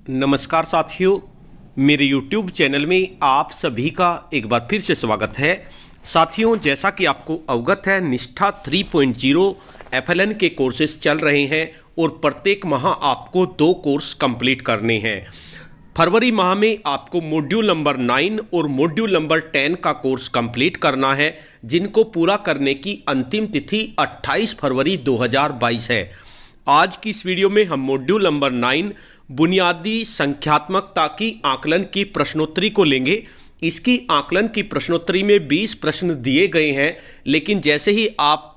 नमस्कार साथियों, मेरे YouTube चैनल में आप सभी का एक बार फिर से स्वागत है। साथियों, जैसा कि आपको अवगत है, निष्ठा 3.0 FLN के कोर्सेज चल रहे हैं और प्रत्येक माह आपको 2 कोर्स कंप्लीट करने हैं। फरवरी माह में आपको मॉड्यूल नंबर 9 और मॉड्यूल नंबर 10 का कोर्स कंप्लीट करना है, जिनको पूरा करने की अंतिम तिथि 28 फरवरी 2022 है। आज की इस वीडियो में हम मॉड्यूल नंबर 9 बुनियादी संख्यात्मकता की आकलन की प्रश्नोत्तरी को लेंगे। इसकी आकलन की प्रश्नोत्तरी में 20 प्रश्न दिए गए हैं, लेकिन जैसे ही आप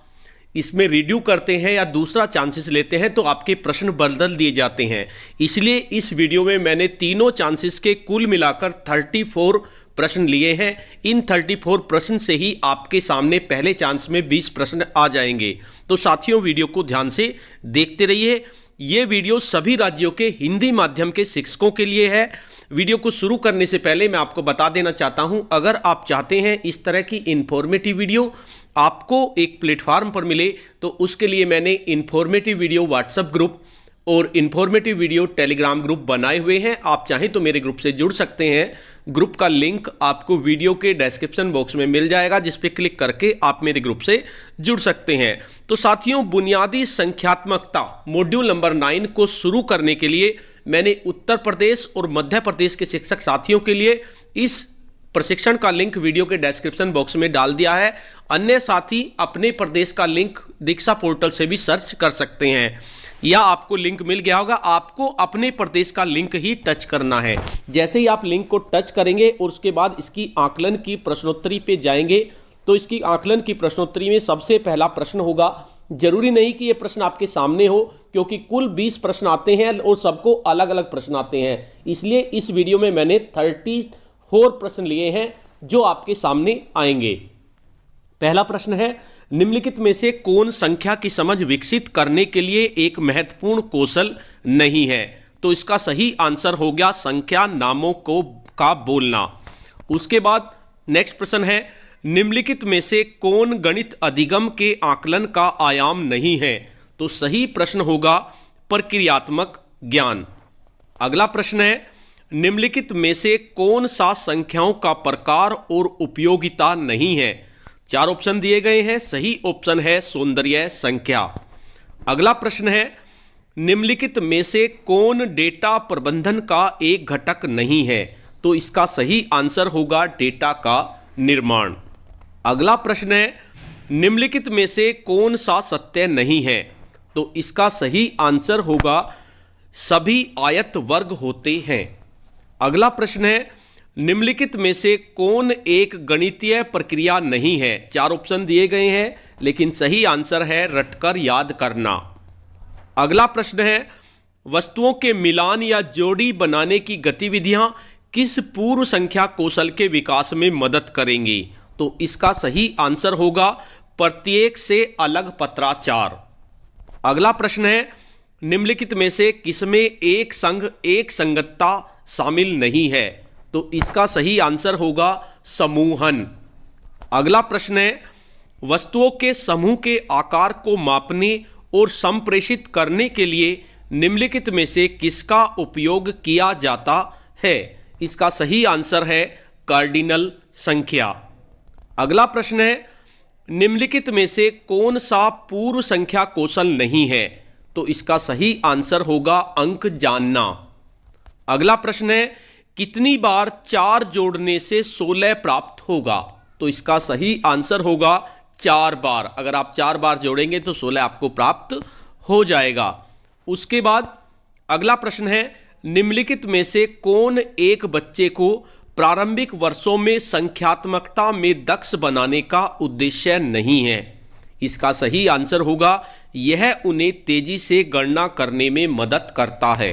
इसमें रिव्यू करते हैं या दूसरा चांसेस लेते हैं तो आपके प्रश्न बदल दिए जाते हैं। इसलिए इस वीडियो में मैंने तीनों चांसेस के कुल मिलाकर 34 प्रश्न लिए हैं। इन 34 प्रश्न से ही आपके सामने पहले चांस में 20 प्रश्न आ जाएंगे। तो साथियों, वीडियो को ध्यान से देखते रहिए। ये वीडियो सभी राज्यों के हिंदी माध्यम के शिक्षकों के लिए है। वीडियो को शुरू करने से पहले मैं आपको बता देना चाहता हूं, अगर आप चाहते हैं इस तरह की इंफॉर्मेटिव वीडियो आपको एक प्लेटफॉर्म पर मिले, तो उसके लिए मैंने इंफॉर्मेटिव वीडियो व्हाट्सएप ग्रुप और इंफॉर्मेटिव वीडियो टेलीग्राम ग्रुप बनाए हुए हैं। आप चाहें तो मेरे ग्रुप से जुड़ सकते हैं। ग्रुप का लिंक आपको वीडियो के डिस्क्रिप्शन बॉक्स में मिल जाएगा, जिस पे क्लिक करके आप मेरे ग्रुप से जुड़ सकते हैं। तो साथियों, बुनियादी संख्यात्मकता मॉड्यूल नंबर 9 को शुरू करने के लिए मैंने उत्तर प्रदेश और मध्य प्रदेश के शिक्षक साथियों के लिए इस प्रशिक्षण का लिंक वीडियो के डिस्क्रिप्शन बॉक्स में डाल दिया है। अन्य साथी अपने प्रदेश का लिंक दीक्षा पोर्टल से भी सर्च कर सकते हैं, या आपको लिंक मिल गया होगा। आपको अपने प्रदेश का लिंक ही टच करना है। जैसे ही आप लिंक को टच करेंगे और उसके बाद इसकी आकलन की प्रश्नोत्तरी पे जाएंगे, तो इसकी आकलन की प्रश्नोत्तरी में सबसे पहला प्रश्न होगा। जरूरी नहीं कि ये प्रश्न आपके सामने हो, क्योंकि कुल 20 प्रश्न आते हैं और सबको अलग अलग प्रश्न आते हैं। इसलिए इस वीडियो में मैंने 34 प्रश्न लिए हैं जो आपके सामने आएंगे। पहला प्रश्न है, निम्नलिखित में से कौन संख्या की समझ विकसित करने के लिए एक महत्वपूर्ण कौशल नहीं है? तो इसका सही आंसर हो गया संख्या नामों का बोलना। उसके बाद नेक्स्ट प्रश्न है, निम्नलिखित में से कौन गणित अधिगम के आकलन का आयाम नहीं है? तो सही प्रश्न होगा प्रक्रियात्मक ज्ञान। अगला प्रश्न है, निम्नलिखित में से कौन सा संख्याओं का प्रकार और उपयोगिता नहीं है? 4 ऑप्शन दिए गए हैं। सही ऑप्शन है सौंदर्य संख्या। अगला प्रश्न है, निम्नलिखित में से कौन डेटा प्रबंधन का एक घटक नहीं है? तो इसका सही आंसर होगा डेटा का निर्माण। अगला प्रश्न है, निम्नलिखित में से कौन सा सत्य नहीं है? तो इसका सही आंसर होगा सभी आयत वर्ग होते हैं। अगला प्रश्न है, निम्नलिखित में से कौन एक गणितीय प्रक्रिया नहीं है? 4 ऑप्शन दिए गए हैं, लेकिन सही आंसर है रटकर याद करना। अगला प्रश्न है, वस्तुओं के मिलान या जोड़ी बनाने की गतिविधियां किस पूर्व संख्या कौशल के विकास में मदद करेंगी? तो इसका सही आंसर होगा प्रत्येक से अलग पत्राचार। अगला प्रश्न है, निम्नलिखित में से किसमें एक संघ एक संगतता शामिल नहीं है? तो इसका सही आंसर होगा समूहन। अगला प्रश्न है, वस्तुओं के समूह के आकार को मापने और संप्रेषित करने के लिए निम्नलिखित में से किसका उपयोग किया जाता है? इसका सही आंसर है कार्डिनल संख्या। अगला प्रश्न है, निम्नलिखित में से कौन सा पूर्व संख्या कौशल नहीं है? तो इसका सही आंसर होगा अंक जानना। अगला प्रश्न है, कितनी बार 4 जोड़ने से 16 प्राप्त होगा? तो इसका सही आंसर होगा 4 बार। अगर आप 4 बार जोड़ेंगे तो 16 आपको प्राप्त हो जाएगा। उसके बाद अगला प्रश्न है, निम्नलिखित में से कौन एक बच्चे को प्रारंभिक वर्षों में संख्यात्मकता में दक्ष बनाने का उद्देश्य नहीं है? इसका सही आंसर होगा यह उन्हें तेजी से गणना करने में मदद करता है।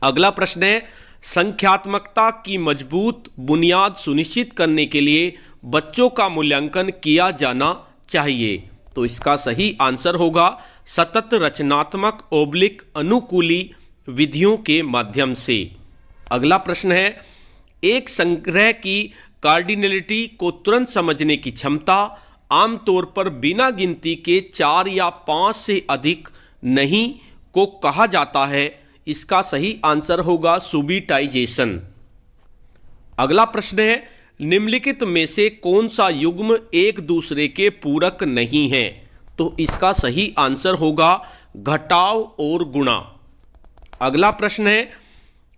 अगला प्रश्न है, संख्यात्मकता की मजबूत बुनियाद सुनिश्चित करने के लिए बच्चों का मूल्यांकन किया जाना चाहिए? तो इसका सही आंसर होगा सतत रचनात्मक अनुकूली विधियों के माध्यम से। अगला प्रश्न है, एक संग्रह की कार्डिनलिटी को तुरंत समझने की क्षमता आमतौर पर बिना गिनती के 4 या 5 से अधिक नहीं को कहा जाता है। इसका सही आंसर होगा सुबिटाइजेशन। अगला प्रश्न है, निम्नलिखित में से कौन सा युग्म एक दूसरे के पूरक नहीं है? तो इसका सही आंसर होगा घटाव और गुणा। अगला प्रश्न है,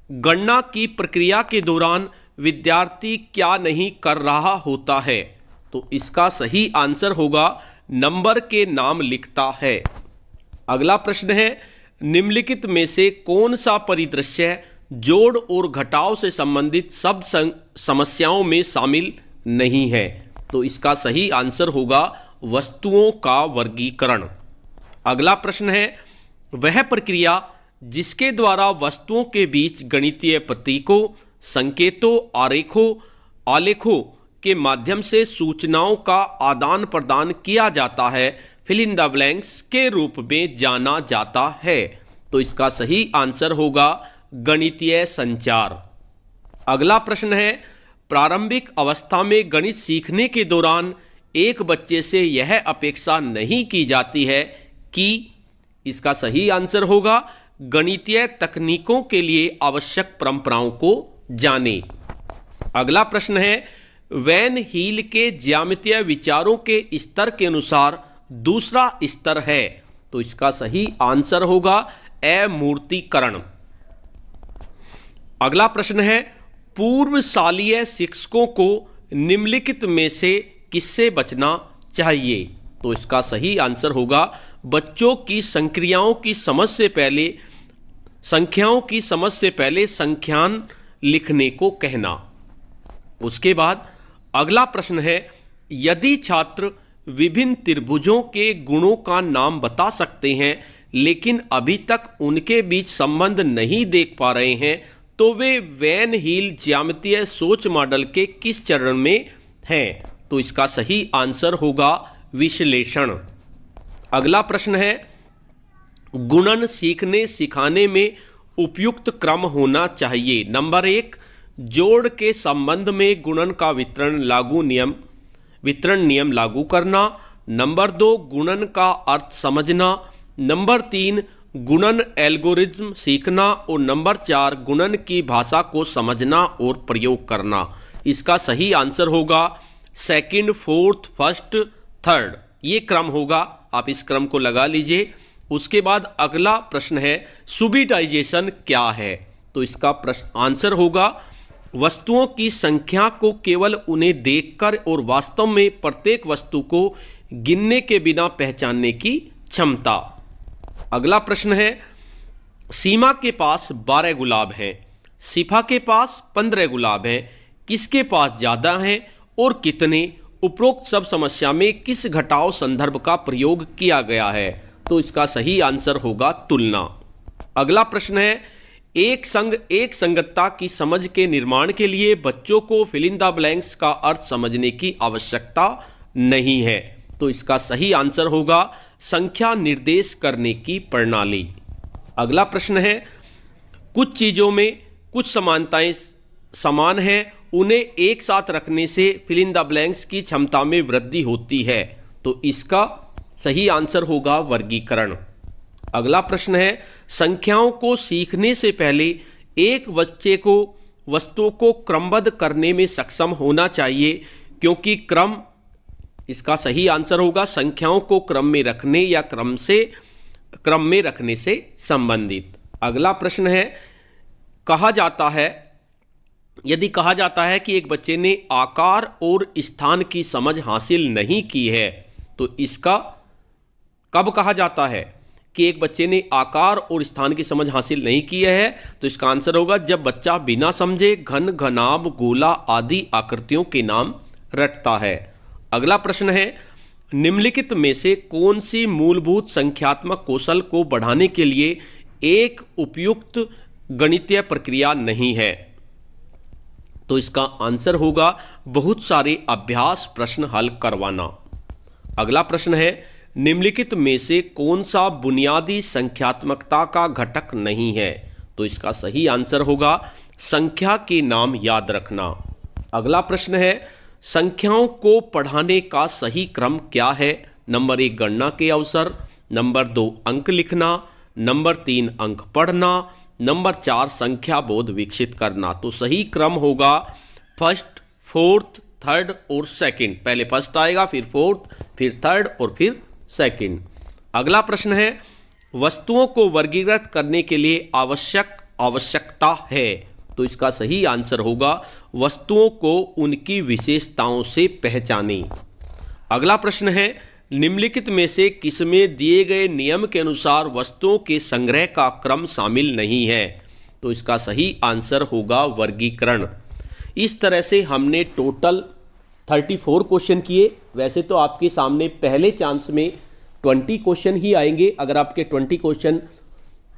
गणना की प्रक्रिया के दौरान विद्यार्थी क्या नहीं कर रहा होता है? तो इसका सही आंसर होगा नंबर के नाम लिखता है। अगला प्रश्न है, निम्नलिखित में से कौन सा परिदृश्य जोड़ और घटाव से संबंधित शब्द समस्याओं में शामिल नहीं है? तो इसका सही आंसर होगा वस्तुओं का वर्गीकरण। अगला प्रश्न है, वह प्रक्रिया जिसके द्वारा वस्तुओं के बीच गणितीय प्रतीकों, संकेतों, आलेखों के माध्यम से सूचनाओं का आदान प्रदान किया जाता है, फिल इन द ब्लैंक्स के रूप में जाना जाता है। तो इसका सही आंसर होगा गणितीय संचार। अगला प्रश्न है, प्रारंभिक अवस्था में गणित सीखने के दौरान एक बच्चे से यह अपेक्षा नहीं की जाती है कि, इसका सही आंसर होगा गणितीय तकनीकों के लिए आवश्यक परंपराओं को जाने। अगला प्रश्न है, वैन हील के ज्यामितीय विचारों के स्तर के अनुसार दूसरा स्तर है? तो इसका सही आंसर होगा अमूर्तीकरण। अगला प्रश्न है, पूर्वशालीय शिक्षकों को निम्नलिखित में से किससे बचना चाहिए? तो इसका सही आंसर होगा बच्चों की संख्याओं की समझ से पहले संख्यान लिखने को कहना। उसके बाद अगला प्रश्न है, यदि छात्र विभिन्न त्रिभुजों के गुणों का नाम बता सकते हैं लेकिन अभी तक उनके बीच संबंध नहीं देख पा रहे हैं, तो वे वैन हील ज्यामितीय सोच मॉडल के किस चरण में हैं? तो इसका सही आंसर होगा विश्लेषण। अगला प्रश्न है, गुणन सीखने सिखाने में उपयुक्त क्रम होना चाहिए। नंबर 1, जोड़ के संबंध में गुणन का वितरण नियम लागू करना। नंबर 2, गुणन का अर्थ समझना। नंबर 3, गुणन एल्गोरिज्म सीखना। और नंबर 4, गुणन की भाषा को समझना और प्रयोग करना। इसका सही आंसर होगा सेकंड, फोर्थ, फर्स्ट, थर्ड, ये क्रम होगा। आप इस क्रम को लगा लीजिए। उसके बाद अगला प्रश्न है, सुबिटाइजेशन क्या है? तो इसका आंसर होगा वस्तुओं की संख्या को केवल उन्हें देखकर और वास्तव में प्रत्येक वस्तु को गिनने के बिना पहचानने की क्षमता। अगला प्रश्न है, सीमा के पास 12 गुलाब हैं, सिफा के पास 15 गुलाब हैं, किसके पास ज़्यादा हैं और कितने? उपरोक्त सब समस्या में किस घटाव संदर्भ का प्रयोग किया गया है? तो इसका सही आंसर होगा तुलना। अगला प्रश्न है, एक संगतता की समझ के निर्माण के लिए बच्चों को फिल इन द ब्लैंक्स का अर्थ समझने की आवश्यकता नहीं है। तो इसका सही आंसर होगा संख्या निर्देश करने की प्रणाली। अगला प्रश्न है, कुछ चीजों में कुछ समानताएं समान हैं, उन्हें एक साथ रखने से फिल इन द ब्लैंक्स की क्षमता में वृद्धि होती है। तो इसका सही आंसर होगा वर्गीकरण। अगला प्रश्न है, संख्याओं को सीखने से पहले एक बच्चे को वस्तुओं को क्रमबद्ध करने में सक्षम होना चाहिए, क्योंकि क्रम, इसका सही आंसर होगा संख्याओं को क्रम में रखने या क्रम में रखने से संबंधित। अगला प्रश्न है, यदि कहा जाता है कि एक बच्चे ने आकार और स्थान की समझ हासिल नहीं की है, तो इसका कब कहा जाता है कि एक बच्चे ने आकार और स्थान की समझ हासिल नहीं की है? तो इसका आंसर होगा जब बच्चा बिना समझे घन, घनाभ, गोला आदि आकृतियों के नाम रटता है। अगला प्रश्न है, निम्नलिखित में से कौन सी मूलभूत संख्यात्मक कौशल को बढ़ाने के लिए एक उपयुक्त गणितीय प्रक्रिया नहीं है? तो इसका आंसर होगा बहुत सारे अभ्यास प्रश्न हल करवाना। अगला प्रश्न है, निम्नलिखित में से कौन सा बुनियादी संख्यात्मकता का घटक नहीं है? तो इसका सही आंसर होगा संख्या के नाम याद रखना। अगला प्रश्न है, संख्याओं को पढ़ाने का सही क्रम क्या है? नंबर 1, गणना के अवसर। नंबर 2, अंक लिखना। नंबर 3, अंक पढ़ना। नंबर 4 संख्या बोध विकसित करना। तो सही क्रम होगा फर्स्ट, फोर्थ, थर्ड और सेकंड। पहले फर्स्ट आएगा, फिर फोर्थ, फिर थर्ड और फिर सेकंड। अगला प्रश्न है वस्तुओं को वर्गीकृत करने के लिए आवश्यकता है। तो इसका सही आंसर होगा वस्तुओं को उनकी विशेषताओं से पहचानें। अगला प्रश्न है निम्नलिखित में से किसमें दिए गए नियम के अनुसार वस्तुओं के संग्रह का क्रम शामिल नहीं है। तो इसका सही आंसर होगा वर्गीकरण। इस तरह से हमने टोटल 34 क्वेश्चन किए। वैसे तो आपके सामने पहले चांस में 20 क्वेश्चन ही आएंगे। अगर आपके 20 क्वेश्चन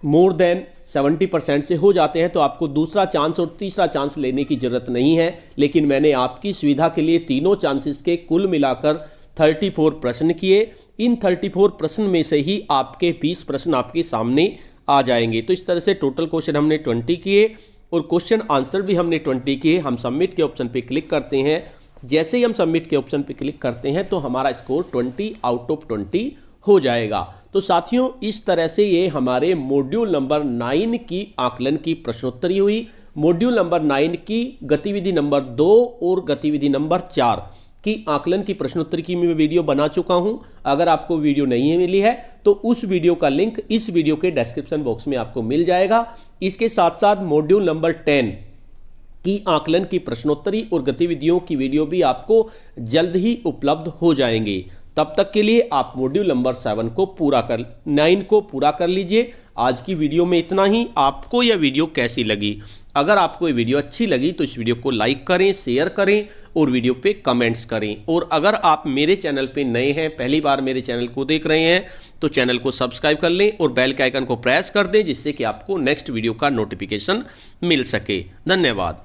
मोर देन 70% से हो जाते हैं तो आपको दूसरा चांस और तीसरा चांस लेने की जरूरत नहीं है। लेकिन मैंने आपकी सुविधा के लिए तीनों चांसेस के कुल मिलाकर 34 प्रश्न किए। इन 34 प्रश्न में से ही आपके 20 प्रश्न आपके सामने आ जाएंगे। तो इस तरह से टोटल क्वेश्चन हमने 20 किए और क्वेश्चन आंसर भी हमने 20 किए। हम सबमिट के ऑप्शन पे क्लिक करते हैं। जैसे ही हम सबमिट के ऑप्शन पे क्लिक करते हैं तो हमारा स्कोर 20 आउट ऑफ 20 हो जाएगा। तो साथियों इस तरह से ये हमारे मॉड्यूल नंबर 9 की आकलन की प्रश्नोत्तरी हुई। मॉड्यूल नंबर 9 की गतिविधि नंबर 2 और गतिविधि नंबर 4 की आकलन की प्रश्नोत्तरी की मैं वीडियो बना चुका हूं। अगर आपको वीडियो नहीं मिली है तो उस वीडियो का लिंक इस वीडियो के डिस्क्रिप्शन बॉक्स में आपको मिल जाएगा। इसके साथ साथ मॉड्यूल नंबर 10 की आकलन की प्रश्नोत्तरी और गतिविधियों की वीडियो भी आपको जल्द ही उपलब्ध हो जाएंगे। तब तक के लिए आप मॉड्यूल नंबर 9 को पूरा कर लीजिए। आज की वीडियो में इतना ही। आपको यह वीडियो कैसी लगी? अगर आपको ये वीडियो अच्छी लगी तो इस वीडियो को लाइक करें, शेयर करें और वीडियो पे कमेंट्स करें। और अगर आप मेरे चैनल पे नए हैं, पहली बार मेरे चैनल को देख रहे हैं तो चैनल को सब्सक्राइब कर लें और बेल के आइकन को प्रेस कर दें जिससे कि आपको नेक्स्ट वीडियो का नोटिफिकेशन मिल सके। धन्यवाद।